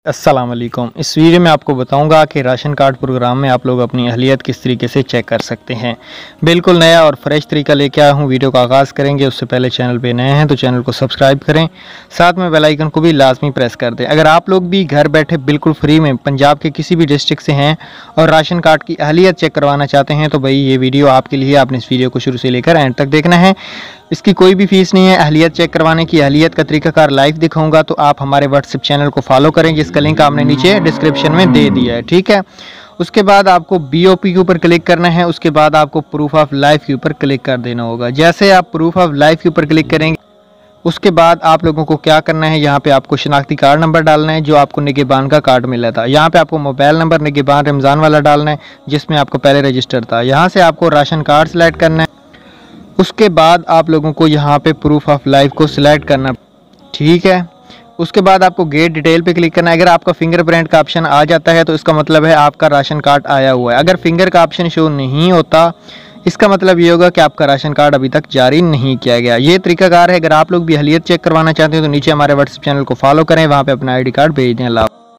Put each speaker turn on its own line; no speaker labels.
अस्सलाम वालेकुम। इस वीडियो में आपको बताऊंगा कि राशन कार्ड प्रोग्राम में आप लोग अपनी अहलियत किस तरीके से चेक कर सकते हैं। बिल्कुल नया और फ्रेश तरीका लेके आया हूँ। वीडियो का आगाज़ करेंगे उससे पहले चैनल पे नए हैं तो चैनल को सब्सक्राइब करें, साथ में बेल आइकन को भी लाजमी प्रेस कर दें। अगर आप लोग भी घर बैठे बिल्कुल फ्री में पंजाब के किसी भी डिस्ट्रिक्ट से हैं और राशन कार्ड की अहलियत चेक करवाना चाहते हैं तो भाई ये वीडियो आपके लिए। आपने इस वीडियो को शुरू से लेकर एंड तक देखना है। इसकी कोई भी फीस नहीं है। अहलियत चेक करवाने की अहलियत का तरीकाकार लाइव दिखाऊंगा, तो आप हमारे व्हाट्सएप चैनल को फॉलो करें जिसका लिंक आपने नीचे डिस्क्रिप्शन में दे दिया है, ठीक है। उसके बाद आपको BOP के ऊपर क्लिक करना है। उसके बाद आपको प्रूफ ऑफ लाइफ के ऊपर क्लिक कर देना होगा। जैसे आप प्रूफ ऑफ लाइफ के ऊपर क्लिक करेंगे उसके बाद आप लोगों को क्या करना है, यहाँ पे आपको शनाख्ती कार्ड नंबर डालना है जो आपको निगहबान का कार्ड मिला था। यहाँ पे आपको मोबाइल नंबर निगहबान रमज़ान वाला डालना है जिसमें आपको पहले रजिस्टर था। यहाँ से आपको राशन कार्ड सेलेक्ट करना है। उसके बाद आप लोगों को यहाँ पे प्रूफ ऑफ लाइफ को सिलेक्ट करना, ठीक है। उसके बाद आपको गेट डिटेल पे क्लिक करना है। अगर आपका फिंगरप्रिंट का ऑप्शन आ जाता है तो इसका मतलब है आपका राशन कार्ड आया हुआ है। अगर फिंगर का ऑप्शन शो नहीं होता इसका मतलब ये होगा कि आपका राशन कार्ड अभी तक जारी नहीं किया गया। ये तरीकाकार है। अगर आप लोग भी अहलियत चेक करवाना चाहते हैं तो नीचे हमारे व्हाट्सएप चैनल को फॉलो करें, वहाँ पे अपना ID कार्ड भेज दें। अल्लाह।